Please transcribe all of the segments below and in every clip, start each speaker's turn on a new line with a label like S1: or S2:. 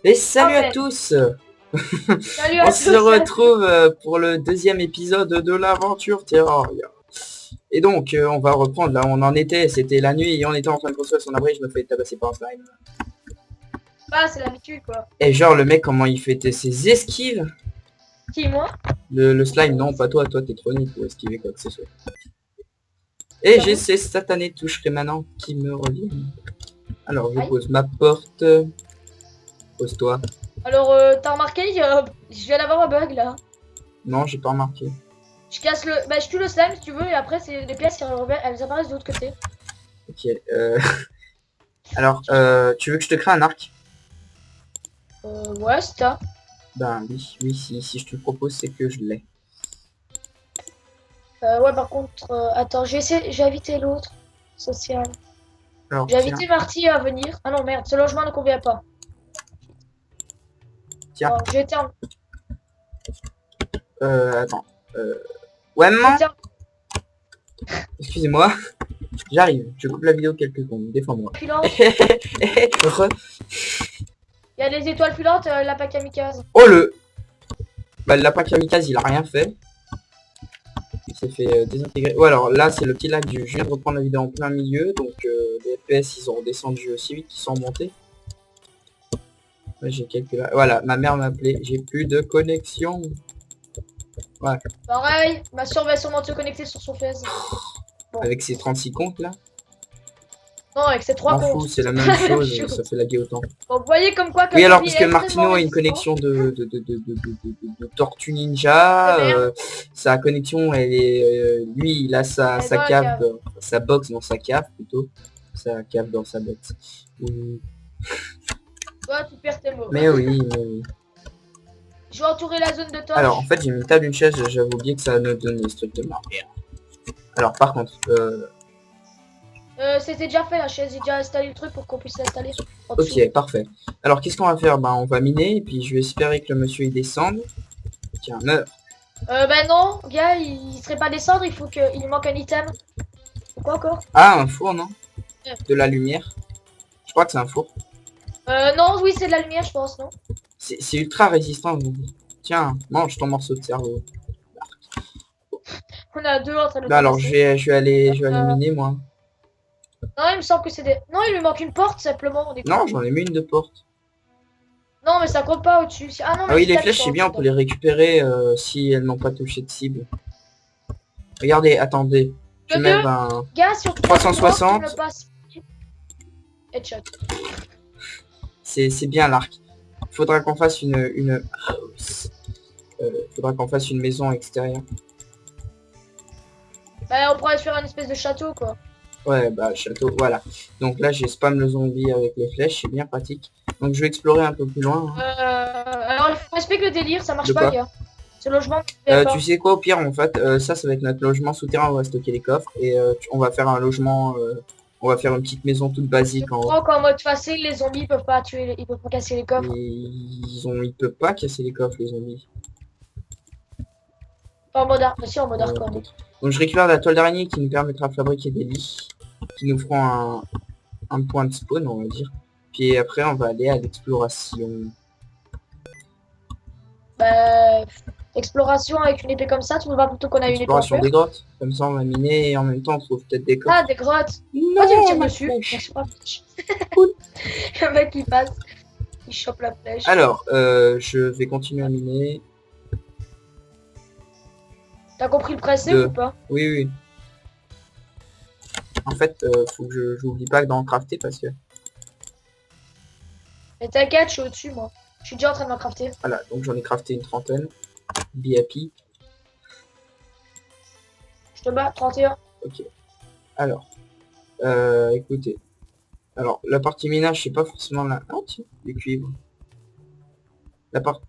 S1: Et salut à
S2: Ok.
S1: tous.
S2: Salut à
S1: On
S2: tous.
S1: se retrouve pour le deuxième épisode de l'aventure Terraria. Et donc, on va reprendre là où on en était. C'était la nuit et on était en train de construire son abri. Je me fais tabasser par un slime.
S2: Bah, c'est l'habitude, quoi.
S1: Et genre, le mec, comment il fait ses esquives.
S2: Qui, moi?
S1: Le slime, non, pas toi. Toi, t'es trop nul pour esquiver quoi que ce soit. Et j'ai ces satanées touches maintenant qui me reviennent. Alors, je
S2: Aïe.
S1: pose ma porte. Pose-toi.
S2: Alors, t'as remarqué, je viens d'avoir un bug, là.
S1: Non, j'ai pas remarqué.
S2: Je casse le... Bah, je tue le slime, si tu veux, et après, c'est les pièces qui reviennent, elles apparaissent de l'autre côté.
S1: Ok. Alors, tu veux que je te crée un arc?
S2: Ouais, c'est ça.
S1: Ben oui, si je te le propose, c'est que je l'ai.
S2: Ouais, par contre, attends, j'ai invité l'autre. Social.
S1: Alors,
S2: J'ai
S1: tiens,
S2: invité Marty à venir. Ah non, merde, ce logement ne convient pas.
S1: tiens,
S2: Bon, j'ai été en...
S1: attends. Ouais, maman,
S2: J'étais en...
S1: excusez-moi, j'arrive, je coupe la vidéo quelques secondes, défends-moi.
S2: filante.
S1: Re-
S2: Il y a des étoiles filantes, la pack kamikaze.
S1: Oh le... Bah, le lapin kamikaze, il a rien fait. Il s'est fait désintégrer. Ou alors, là, c'est le petit lag du... Je viens de reprendre la vidéo en plein milieu, donc les FPS, ils ont redescendu aussi vite qu'ils sont montés. Ouais, j'ai quelques... Voilà, ma mère m'a appelé, j'ai plus de connexion. Ouais,
S2: Pareil, ma soeur va sûrement se connecter sur son fez. Bon.
S1: avec ses 36 comptes, là.
S2: Non, avec ces trois
S1: M'en fous,
S2: comptes.
S1: c'est la même chose, ça fait laguer autant.
S2: Bon, vous voyez comme quoi
S1: Oui,
S2: comme
S1: alors,
S2: vie
S1: parce
S2: est
S1: que
S2: extrêmement
S1: Martino a une
S2: résistant.
S1: connexion de Tortue Ninja.
S2: De merde.
S1: Sa connexion, elle est... lui, il a
S2: Elle est
S1: sa
S2: dans la
S1: cave,
S2: cave.
S1: sa box dans sa cave, plutôt. Sa cave dans sa box. Ou-
S2: Toi, tu perds tes mots.
S1: Mais oui, mais oui.
S2: Je vais entourer la zone de torche.
S1: Alors, en fait, j'ai mis une table, une chaise, j'avais oublié que ça ne donnait strictement rien. Alors, par contre,
S2: C'était déjà fait la chaise, j'ai déjà installé le truc pour qu'on puisse l'installer en dessous.
S1: ok, parfait. Alors, qu'est-ce qu'on va faire? Ben, on va miner, et puis je vais espérer que le monsieur, il descende. Tiens, meurt.
S2: Bah non, gars, il serait pas descendre, il faut qu'il manque un item. Quoi encore?
S1: Ah, un four, non?
S2: Ouais.
S1: De la lumière. Je crois que c'est un four.
S2: Non, oui, c'est de la lumière, je pense, non?
S1: C'est ultra résistant. Tiens, mange ton morceau de cerveau.
S2: On a deux en train de le
S1: Bah alors,
S2: tabasser.
S1: je vais aller miner, moi.
S2: Non, il me semble que c'est des... Non, il lui manque une porte, simplement. On est
S1: Non,
S2: con.
S1: j'en ai mis une de porte.
S2: Non, mais ça compte pas au-dessus. Ah non, mais
S1: Ah oui,
S2: c'est
S1: les
S2: quatre
S1: flèches, c'est
S2: portes,
S1: bien, on peut les récupérer si elles n'ont pas touché de cible. Regardez, attendez. Je vais
S2: Le
S1: mettre un...
S2: Gars, sur
S1: 360.
S2: tu me passes. Headshot.
S1: C'est bien l'arc. Faudra qu'on fasse une house. Faudra qu'on fasse une maison extérieure.
S2: Bah, on pourrait se faire une espèce de château, quoi.
S1: Ouais, bah, château, voilà. Donc là, j'ai spam le zombie avec les flèches, c'est bien pratique. Donc je vais explorer un peu plus loin. Hein.
S2: Alors, il faut expliquer le délire, ça marche
S1: De
S2: pas,
S1: quoi?
S2: gars. Ce logement, pas.
S1: Tu sais quoi, au pire, en fait, ça va être notre logement souterrain, on va stocker les coffres, et on va faire un logement, on va faire une petite maison toute
S2: Je
S1: basique en haut.
S2: crois qu'en mode facile, les zombies peuvent pas tuer, ils peuvent pas casser les coffres.
S1: Ils peuvent pas casser les coffres, les zombies.
S2: Pas en mode hard, si en mode
S1: Ouais,
S2: hardcore.
S1: peut-être. Donc je récupère la toile d'araignée qui nous permettra de fabriquer des lits, qui nous feront un point de spawn, on va dire. Puis après, on va aller à l'exploration.
S2: Bah, exploration avec une épée comme ça, tu me vas plutôt qu'on a une épée en
S1: Exploration
S2: fer.
S1: des grottes. Comme ça, on va miner et en même temps, on trouve peut-être des coffres.
S2: Ah, des grottes.
S1: Non,
S2: Oh, tu me tires
S1: ma
S2: dessus.
S1: flèche.
S2: Merci pas.
S1: Cool.
S2: Le mec il passe, il chope la flèche.
S1: Alors, je vais continuer à miner.
S2: T'as compris le principe
S1: Deux.
S2: ou pas?
S1: Oui, oui. En fait, faut que j'oublie pas d'en crafter parce que...
S2: Mais t'inquiète, je suis au-dessus moi. Je suis déjà en train de m'en crafter.
S1: Voilà, donc j'en ai crafté une trentaine. Be happy.
S2: Je te bats, 31.
S1: Ok. Alors, écoutez. Alors, la partie minage, c'est pas forcément la... Ah, tiens, du cuivre. La part...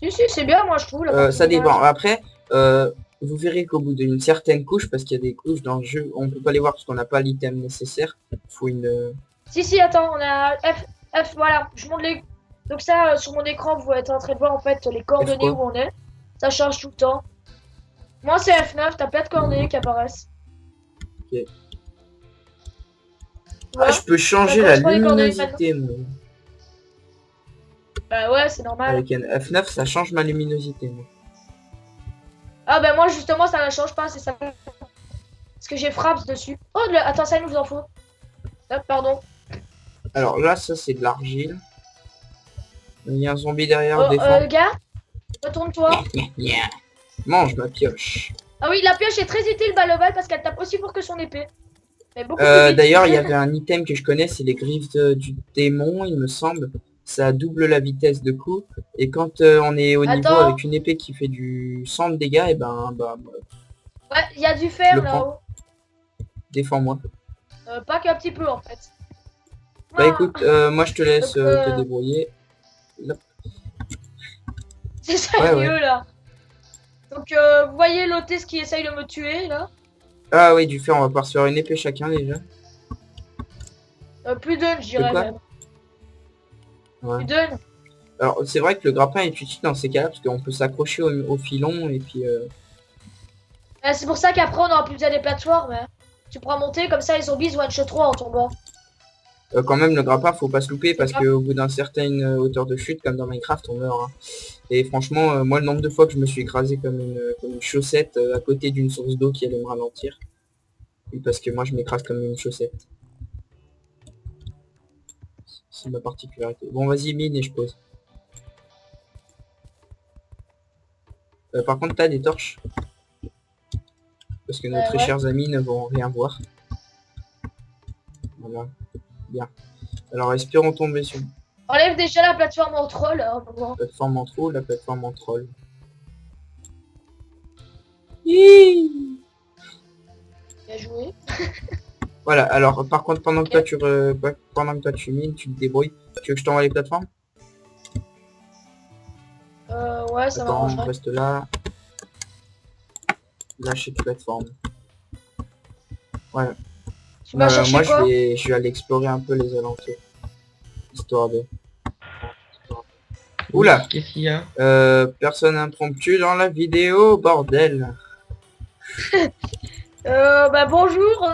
S2: Si, c'est bien, moi je trouve. La partie
S1: ça dépend.
S2: ménage.
S1: Après, vous verrez qu'au bout d'une certaine couche, parce qu'il y a des couches dans le jeu, on peut pas les voir parce qu'on n'a pas l'item nécessaire. Faut une...
S2: Si, attends, on a voilà, je montre les. Donc, ça, sur mon écran, vous êtes en train de voir en fait les coordonnées
S1: quoi
S2: où on est. Ça change tout le temps. Moi, c'est F9, t'as plein de coordonnées qui apparaissent.
S1: Ok.
S2: Ouais.
S1: Ah, je peux changer
S2: Ça
S1: la
S2: correspond aux coordonnées
S1: luminosité, moi.
S2: Bah ouais, c'est normal.
S1: Avec un F9, ça change ma luminosité, moi.
S2: Ah bah moi, justement, ça ne change pas, c'est ça. Parce que j'ai frappe dessus. Oh, attends, ça, il nous en faut. Hop, pardon.
S1: Alors là, ça, c'est de l'argile. Il y a un zombie derrière,
S2: Oh,
S1: défend.
S2: gars, retourne-toi.
S1: Mange ma pioche.
S2: Ah oui, la pioche est très utile, Baloval, parce qu'elle tape aussi fort que son épée. Mais beaucoup plus vite.
S1: D'ailleurs, il y avait un item que je connais, c'est les griffes du démon, il me semble. Ça double la vitesse de coup. Et quand on est au niveau
S2: Attends.
S1: avec une épée qui fait du 100 de dégâts, et ben,
S2: Ouais, il y a du
S1: je
S2: fer
S1: le
S2: là-haut.
S1: défends-moi.
S2: Pas qu'un petit peu, en fait.
S1: Bah
S2: Ah,
S1: écoute, moi je te laisse
S2: Donc,
S1: te débrouiller. Là.
S2: c'est ça
S1: Ouais,
S2: mieux,
S1: ouais.
S2: là. Donc, vous voyez l'hôtesse qui essaye de me tuer, là.
S1: Ah oui, du fer, on va pouvoir se faire une épée chacun déjà.
S2: Plus d'une, je dirais
S1: quoi
S2: même.
S1: Ouais.
S2: Plus d'une.
S1: Alors c'est vrai que le grappin est utile dans ces cas-là, parce qu'on peut s'accrocher au filon et puis...
S2: C'est pour ça qu'après, on aura plus besoin des plateformes. Hein. Tu pourras monter, comme ça, les zombies one shot 3 en tombant.
S1: quand même, le grappin, faut pas se louper, parce
S2: pas-
S1: qu'au bout d'une certaine hauteur de chute, comme dans Minecraft, on meurt. Hein. Et franchement, moi, le nombre de fois que je me suis écrasé comme une chaussette à côté d'une source d'eau qui allait me ralentir. Oui, parce que moi, je m'écrase comme une chaussette. C'est ma particularité. Bon, vas-y, mine et je pose. Par contre, t'as des torches. Parce que nos très
S2: ouais.
S1: chers amis ne vont rien voir. Voilà. Bien. Alors, espérons tomber sur une
S2: Enlève déjà la plateforme en troll. Hein, bon.
S1: plateforme en trop, la plateforme en troll. Hihi.
S2: Bien joué.
S1: Voilà, alors par contre pendant que toi tu mines, tu te débrouilles. Tu veux que je t'envoie les plateformes?
S2: Ouais, ça
S1: Attends, on
S2: m'arrangerait.
S1: reste là. Lâcher de plateforme. Voilà.
S2: Tu vas chercher
S1: Moi
S2: quoi?
S1: je vais aller explorer un peu les alentours. Histoire de... Oula!
S3: Qu'est-ce qu'il y a?
S1: Personne impromptu dans la vidéo, bordel!
S2: Bah bonjour,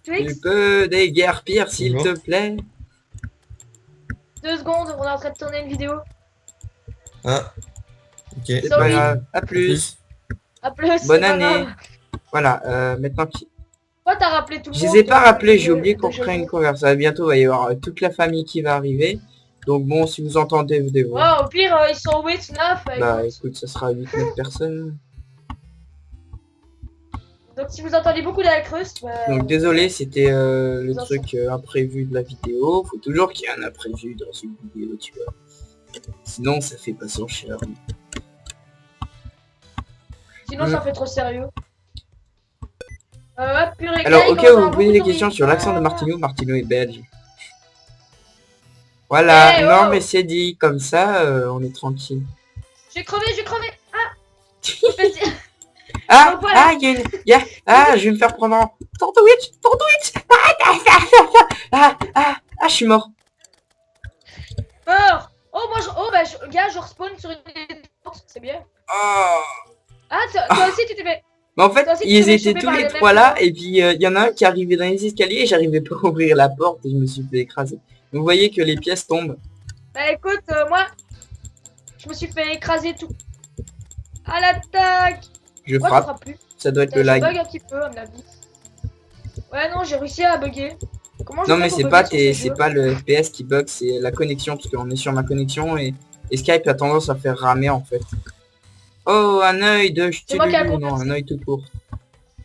S1: Tu
S2: Twix.
S1: peux déguerpir s'il
S3: Bonjour.
S1: te plaît?
S2: 2 secondes, on est en train de tourner une vidéo.
S3: Ah. Ok.
S1: C'est
S2: Sorry.
S1: pas grave. À plus!
S2: À plus.
S1: Bonne
S2: c'est pas
S1: année.
S2: grave.
S1: Voilà, maintenant qui...
S2: Pourquoi t'as rappelé tout le
S1: Je
S2: monde?
S1: les ai pas rappelés, j'ai
S2: de-
S1: oublié
S2: de
S1: qu'on
S2: jeu
S1: ferait une
S2: de mots.
S1: conversation. Bientôt, il va y avoir toute la famille qui va arriver. Donc bon, si vous entendez des voix,
S2: Ouais, au pire, ils sont 8, 9.
S1: bah
S2: écoute.
S1: écoute, ça sera 8-9 personnes.
S2: Donc si vous entendez beaucoup d'incrustes, bah...
S1: Donc désolé, c'était le
S2: Vous
S1: truc imprévu de la vidéo. Faut toujours qu'il y ait un imprévu dans une vidéo, tu vois. Sinon, ça fait pas son charme.
S2: sinon ça fait trop sérieux. Purée,
S1: Alors,
S2: Guy,
S1: au cas où
S2: on a
S1: vous posez
S2: beaucoup
S1: des
S2: de
S1: questions sur l'accent de
S2: Ah.
S1: Martino, Martino est belge. Voilà,
S2: Eh,
S1: non
S2: oh.
S1: mais c'est dit, comme ça, on est tranquille.
S2: J'ai crevé. Ah. Je fais dire-
S1: Ah,
S2: Donc, voilà.
S1: ah, je vais me faire prendre en... Twitch. Je suis mort.
S2: Peur. Oh, moi, gars, je respawn sur une porte, c'est bien.
S1: Oh.
S2: Ah, toi aussi, tu t'es fait...
S1: Mais en fait,
S2: Toi aussi, tu
S1: ils
S2: t'es
S1: étaient
S2: chopé
S1: tous
S2: par
S1: les
S2: les
S1: trois
S2: mêmes
S1: là,
S2: gens.
S1: et puis il y en a un qui arrivait dans les escaliers et j'arrivais pas à ouvrir la porte et je me suis fait écraser. Donc vous voyez que les pièces tombent.
S2: Bah écoute, moi, je me suis fait écraser tout. À l'attaque.
S1: Je
S2: Moi, tu
S1: frappe,
S2: frappes plus.
S1: ça doit être
S2: Je
S1: le lag.
S2: bug un petit peu, à mon avis. Ouais, non, j'ai réussi à bugger. Comment je
S1: Non
S2: fais
S1: mais
S2: pour
S1: c'est
S2: bugger
S1: pas
S2: sur ce
S1: c'est
S2: jeu
S1: pas le FPS qui bug, c'est la connexion, parce qu'on est sur ma connexion et Skype a tendance à faire ramer en fait. Oh, un œil de
S2: C'est moi qui ai
S1: Ch'tululu, non,
S2: compris.
S1: un œil tout court.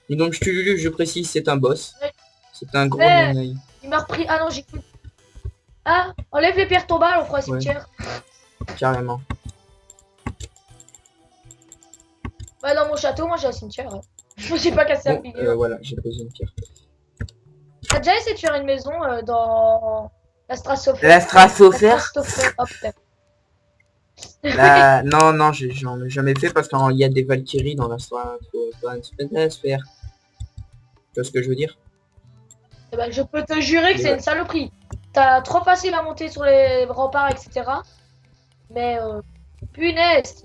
S1: Et donc Ch'tululu, je précise, c'est un boss.
S2: Ouais.
S1: C'est un gros
S2: Ouais.
S1: non-œil.
S2: Il m'a repris. Ah non, j'ai cru. Ah, enlève les pierres tombales, on fera un cimetière.
S1: Carrément.
S2: Bah, dans mon château, moi j'ai un cimetière. Hein. Je me suis pas cassé la
S1: Bon,
S2: figure.
S1: voilà, j'ai posé une pierre.
S2: T'as déjà essayé de faire une maison dans la stratosphère?
S1: La stratosphère?
S2: Oh putain.
S1: Là, non, non, j'en ai jamais fait parce qu'il y a des Valkyries dans la soirée. Faut pas se faire. Tu vois ce que je veux dire?
S2: Eh ben, je peux te jurer que
S1: Mais
S2: c'est
S1: ouais.
S2: une saloperie. T'as trop facile à monter sur les remparts, etc. Mais punaise,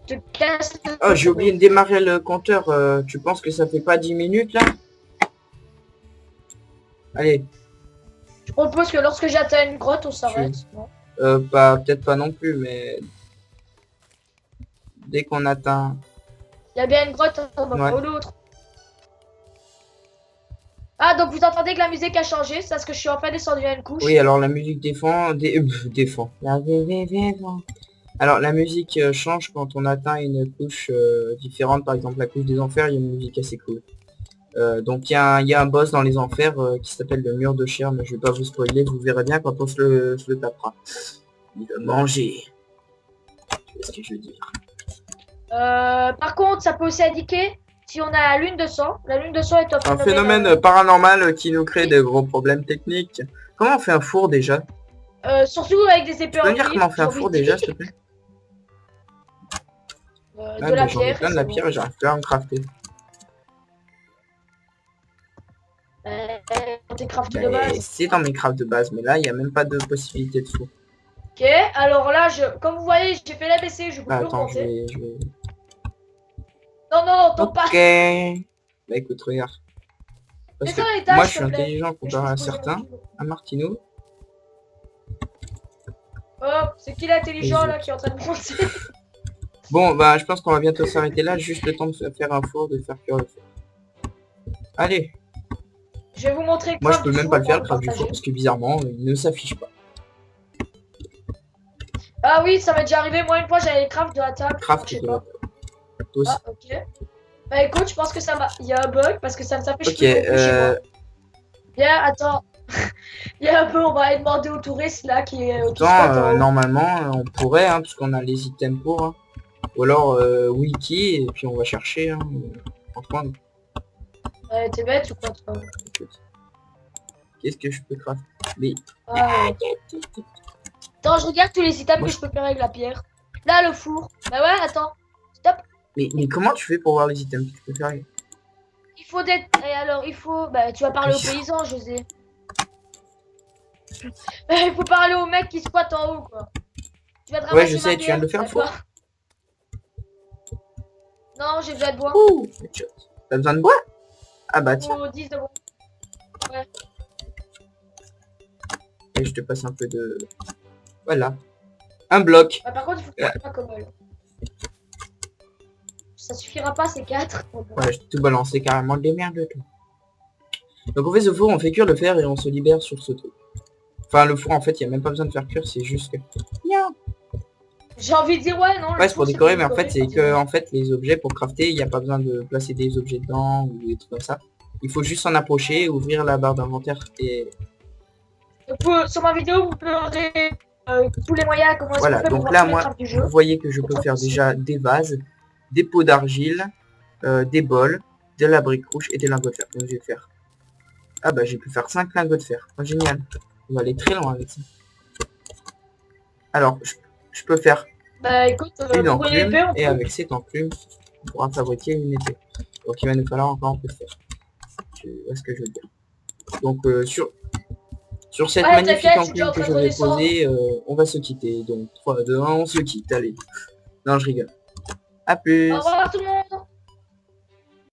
S2: tu te casses le
S1: Oh, j'ai
S2: dos.
S1: oublié de démarrer le compteur. Tu penses que ça fait pas 10 minutes là? Allez,
S2: Je propose que lorsque j'atteins une grotte, on s'arrête. Non.
S1: peut-être pas non plus, mais dès qu'on atteint...
S2: Il y a bien une grotte un moment
S1: Ouais.
S2: ou l'autre. Ah, donc vous entendez que la musique a changé, c'est parce que je suis enfin descendu à une couche.
S1: Oui, alors la musique défend... défend. Alors la musique change quand on atteint une couche différente. Par exemple, la couche des enfers, il y a une musique assez cool. Donc il y a un boss dans les enfers qui s'appelle le mur de chair, mais je vais pas vous spoiler, vous verrez bien quand on se le tapera. Il va manger. Tu vois ce que je veux dire?
S2: Par contre, ça peut aussi indiquer si on a la lune de sang. La lune de sang est
S1: Un phénomène paranormal qui nous crée de gros problèmes techniques. Comment on fait un four déjà?
S2: surtout avec des épées
S1: Tu peux
S2: en
S1: me dire
S2: cuivre,
S1: comment on fait un
S2: j'ai envie
S1: four
S2: de dire.
S1: déjà, s'il te plaît?
S2: De
S1: Ah,
S2: la
S1: bah, j'en ai
S2: pierre.
S1: plein de
S2: et
S1: la
S2: c'est
S1: pierre et j'arrive plus à me crafter.
S2: bon. T'es crafté de
S1: Ben,
S2: base.
S1: c'est dans mes crafts de base, mais là, il n'y a même pas de possibilité de four.
S2: Ok, alors là, comme vous voyez, j'ai fait l'ABC, je peux
S1: Ah,
S2: plus
S1: attends,
S2: remonter.
S1: je vais...
S2: Non, non, tombe pas.
S1: Ok. Bah écoute, regarde. Parce que
S2: Descends à l'étage,
S1: moi, je
S2: s'il
S1: suis
S2: te plaît.
S1: intelligent
S2: Que je
S1: comparé à
S2: puisse poser mon
S1: certains.
S2: cube.
S1: À Martineau.
S2: Oh, c'est qui l'intelligent
S1: Les
S2: là
S1: autres.
S2: qui est en train de monter?
S1: Bon, bah, je pense qu'on va bientôt s'arrêter là. Juste le temps de faire un four, de faire cuire le four. Allez.
S2: Je vais vous montrer le
S1: Moi, je
S2: craft
S1: peux
S2: du
S1: même
S2: four
S1: pas le faire,
S2: pour
S1: le craft du
S2: partager.
S1: four, parce que bizarrement, il ne s'affiche pas.
S2: Ah oui, ça m'est déjà arrivé. Moi, une fois, j'avais le craft de la table.
S1: Craft
S2: Je sais
S1: de
S2: pas.
S1: la... Toi aussi.
S2: Ah, ok. Bah écoute, je pense que ça va. Il y a un bug parce que ça ne s'affiche
S1: Ok,
S2: plus non plus chez moi. Bien, attends. Il y a un peu, on va aller demander au touriste là qui
S1: pourtant,
S2: squatte en haut.
S1: normalement, on pourrait, hein, puisqu'on a les items pour. Hein. Ou alors, wiki, et puis on va chercher. Hein, franchement,
S2: T'es bête ou quoi toi?
S1: écoute. Qu'est-ce que je peux crafter? Mais...
S2: Ah, ouais. Attends, je regarde tous les items
S1: Moi,
S2: que je peux faire avec la pierre. Là, le four. Bah ouais, attends. Stop.
S1: mais comment tu fais pour voir les items que tu peux faire?
S2: Il faut d'être. Et alors, il faut. Bah, tu vas parler aux paysans, José. Il faut parler au mec qui squatte en haut, quoi. Tu vas te
S1: Ouais,
S2: ramasser
S1: je
S2: ma
S1: sais, tu viens de le
S2: pierre,
S1: faire, le four?
S2: d'accord. Non, j'ai besoin de bois.
S1: Ouh, headshot. T'as besoin de bois? Ah bah tiens.
S2: Faut 10 de bois.
S1: Et je te passe un peu de... Voilà. Un bloc.
S2: Bah, par contre, il faut que tu pas comme elle. Ça suffira pas, c'est 4.
S1: Ouais, je t'ai tout balancé carrément des merdes, toi. Donc on fait ce four, on fait cuire le fer et on se libère sur ce truc. Enfin, le four, en fait, il n'y a même pas besoin de faire cuire, c'est juste que...
S2: J'ai envie de dire ouais, non. le
S1: Ouais, c'est pour
S2: four,
S1: décorer, mais en fait, c'est
S2: décorer,
S1: que en fait, les objets, pour crafter, il n'y a pas besoin de placer des objets dedans ou des trucs comme ça. Il faut juste s'en approcher, ouvrir la barre d'inventaire et...
S2: sur ma vidéo, vous verrez tous les moyens, comment est-ce
S1: Voilà,
S2: qu'on fait pour
S1: donc
S2: voir
S1: là,
S2: tous les
S1: moi,
S2: crafts du jeu.
S1: vous voyez que je peux faire déjà des vases, des pots d'argile, des bols, de la brique rouge et des lingots de fer. Donc je vais faire... Ah bah j'ai pu faire 5 lingots de fer. Oh, génial. On va aller très loin avec ça. Alors, je peux faire
S2: Bah écoute,
S1: une
S2: pour une
S1: enclume
S2: épée, on
S1: et
S2: peut...
S1: avec cette enclume, on pourra fabriquer une épée. Donc il va nous falloir encore un peu de fer. Tu vois ce que je veux dire. Donc sur cette
S2: Ouais,
S1: magnifique
S2: t'inquiète, je suis déjà
S1: enclume
S2: en
S1: que
S2: train
S1: je
S2: de
S1: vais
S2: redescendre.
S1: poser, on va se quitter. Donc 3, 2, 1, on se quitte. Allez. Non, je rigole. À plus.
S2: Au revoir tout le monde.